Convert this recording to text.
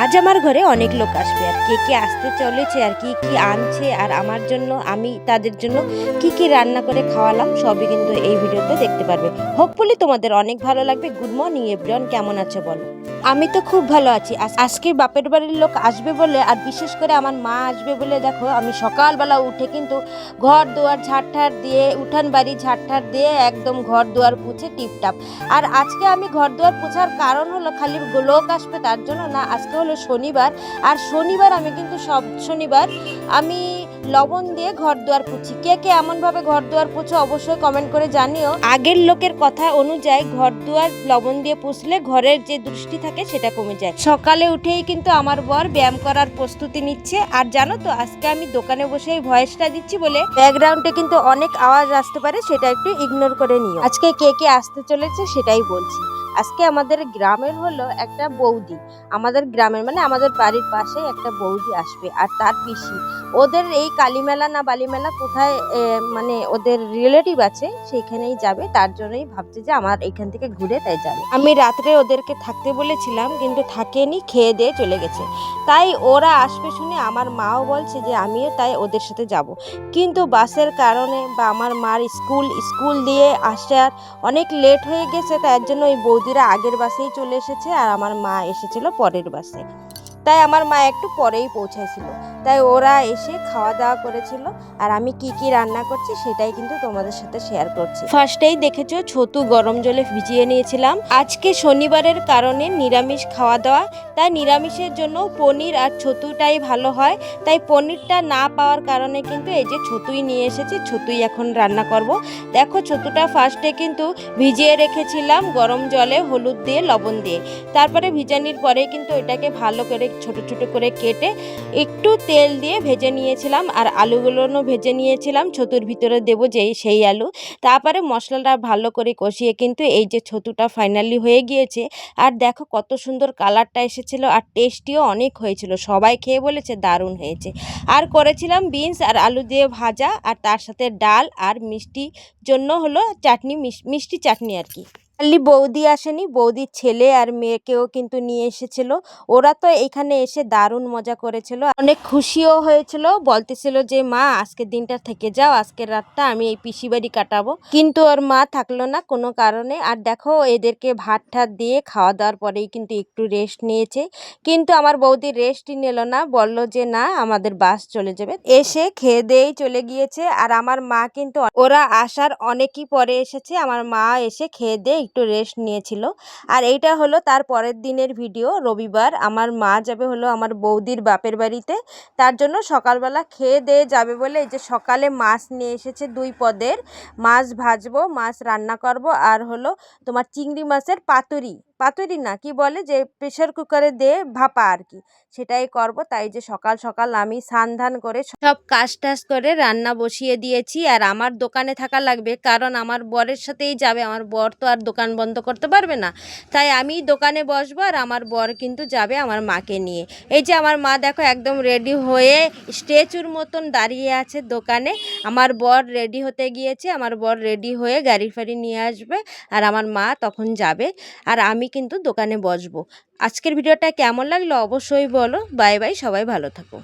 আজ আমার ঘরে অনেক লোক আসবে আর কে কে আসতে চলেছে আর কি কি আনছে আর আমার জন্য আমি তাদের জন্য কি কি রান্না করে খাওয়ালাম সবই কিন্তু এই ভিডিওতে দেখতে পারবে। হোপফুলি তোমাদের অনেক ভালো লাগবে। গুড মর্নিং এভরিওয়ান, কেমন আছো বলো? আমি তো খুব ভালো আছি। আজকে বাপের বাড়ির লোক আসবে বলে আর বিশেষ করে আমার মা আসবে বলে দেখো আমি সকালবেলা উঠে কিন্তু ঘর দুয়ার ঝাড় দিয়ে উঠান বাড়ি ঝাড় দিয়ে একদম ঘর দুয়ার পুছে টিপটাপ। আর আজকে আমি ঘর দুয়ার পোছার কারণ হলো খালি লোক আসবে তার জন্য না, আজকে হলো শনিবার। আর শনিবার আমি কিন্তু সব শনিবার আমি লবণ দিয়ে ঘর দুয়ার পুছি। কে কে এমনভাবে ঘর দুয়ার পুছো অবশ্যই কমেন্ট করে জানিও। আগের লোকের কথা অনুযায়ী ঘর দুয়ার লবণ দিয়ে পুছলে ঘরের যে দৃষ্টি থাকে সেটা কমে যায়। সকালে উঠেই কিন্তু আমার বর ব্যায়াম করার প্রস্তুতি নিচ্ছে। আর জানো তো আজকে আমি দোকানে বসেই ভয়েসটা দিচ্ছি বলে ব্যাকগ্রাউন্ডে কিন্তু অনেক আওয়াজ আসতে পারে, সেটা একটু ইগনোর করে নিও। আজকে কে কে আসতে চলেছে সেটাই বলছি। আজকে আমাদের গ্রামের হলো একটা বৌদি, আমাদের গ্রামের মানে আমাদের বাড়ির পাশে একটা বৌদি আসবে আর তার পিসি। ওদের এই কালীমেলা না বালিমেলা কোথায় মানে ওদের রিলেটিভ আছে সেইখানেই যাবে, তার জন্যই ভাবছে যে আমার এখান থেকে ঘুরে তাই যাবে। আমি রাত্রে ওদেরকে থাকতে বলেছিলাম কিন্তু থাকেনি, খেয়ে দিয়ে চলে গেছে। তাই ওরা আসবে শুনে আমার মাও বলছে যে আমিও তাই ওদের সাথে যাব। কিন্তু বাসের কারণে বা আমার মার স্কুল দিয়ে আসার অনেক লেট হয়ে গেছে, তার জন্য ওই বৌদিরা আগের বাসেই চলে এসেছে আর আমার মা এসেছিল পরের বাসে। তাই আমার মা একটু পরেই পৌঁছেছিল, তাই ওরা এসে খাওয়া দাওয়া করেছিল। আর আমি কি কি রান্না করছি সেটাই কিন্তু তোমাদের সাথে শেয়ার করছি। ফার্স্টেই দেখেছো ছতু গরম জলে ভিজিয়ে নিয়েছিলাম। আজকে শনিবারের কারণে নিরামিষ খাওয়া দাওয়া, তাই নিরামিষের জন্য পনির আর ছতুটাই ভালো হয়। তাই পনিরটা না পাওয়ার কারণে কিন্তু এই যে ছতুই নিয়ে এসেছি, ছতুই এখন রান্না করব। দেখো ছতুটা ফার্স্টে কিন্তু ভিজিয়ে রেখেছিলাম গরম জলে হলুদ দিয়ে লবণ দিয়ে। তারপরে ভিজানির পরে কিন্তু এটাকে ভালো করে ছোট ছোট করে কেটে একটু তেল দিয়ে ভেজে নিয়েছিলাম। আর আলুগুলোও ভেজে নিয়েছিলাম, ছতুর ভিতরে দেবো সেই আলু। তারপরে মশলাটা ভালো করে কষিয়ে কিন্তু এই যে ছতুটা ফাইনালি হয়ে গিয়েছে। আর দেখো কত সুন্দর কালারটা এসেছিল আর টেস্টিও অনেক হয়েছিল, সবাই খেয়ে বলেছে দারুণ হয়েছে। আর করেছিলাম বিনস আর আলু দিয়ে ভাজা আর তার সাথে ডাল আর মিষ্টি জন্য হলো চাটনি, মিষ্টি চাটনি আর কি। খালি বৌদি আসেনি, বৌদির ছেলে আর মেয়েকেও কিন্তু নিয়ে এসেছিল। ওরা তো এখানে এসে দারুণ মজা করেছিল, অনেক খুশিও হয়েছিল, বলতেছিল যে মা আজকের দিনটা থেকে যাও, আজকের রাতটা আমি এই পিসি বাড়ি কাটাবো। কিন্তু ওর মা থাকলো না কোনো কারণে। আর দেখো এদেরকে ভাত ঠাত দিয়ে খাওয়া দাওয়ার পরেই কিন্তু একটু রেস্ট নিয়েছে। কিন্তু আমার বৌদি রেস্টই নিল না, বলল যে না আমাদের বাস চলে যাবে। এসে খেয়ে দিয়েই চলে গিয়েছে। আর আমার মা কিন্তু ওরা আসার অনেকই পরে এসেছে, আমার মা এসে খেয়ে দিয়ে একটু রেস্ট নিয়েছিল। আর এইটা হলো তার পরের দিনের ভিডিও, রবিবার। আমার মা যাবে হলো আমার বৌদির বাপের বাড়িতে, তার জন্য সকালবেলা খেয়ে দিয়ে যাবে বলে এই যে সকালে মাছ নিয়ে এসেছে 2 পদের। মাছ ভাজবো, মাছ রান্না করব। আর হলো তোমার চিংড়ি মাছের পাতুরি না কি বলে যে প্রেশার কুকারে দিয়ে ভাপা আর কি, সেটাই করব। তাই যে সকাল সকাল আমি স্নান করে সব কাজ টাজ করে রান্না বসিয়ে দিয়েছি। আর আমার দোকানে থাকা লাগবে কারণ আমার বরের সাথেই যাবে, আমার বর তো আর দোকান বন্ধ করতে পারবে না। তাই আমি দোকানে বসবো আর আমার বর কিন্তু যাবে আমার মাকে নিয়ে। এই যে আমার মা দেখো একদম রেডি হয়ে স্ট্যাচুর মতন দাঁড়িয়ে আছে দোকানে। আমার বর রেডি হতে গিয়েছে, আমার বর রেডি হয়ে গাড়ি ফাড়ি নিয়ে আসবে আর আমার মা তখন যাবে আর আমি কিন্তু দোকানে বসবো। আজকের ভিডিওটা কেমন লাগলো অবশ্যই বলো। বাই বাই, সবাই ভালো থাকো।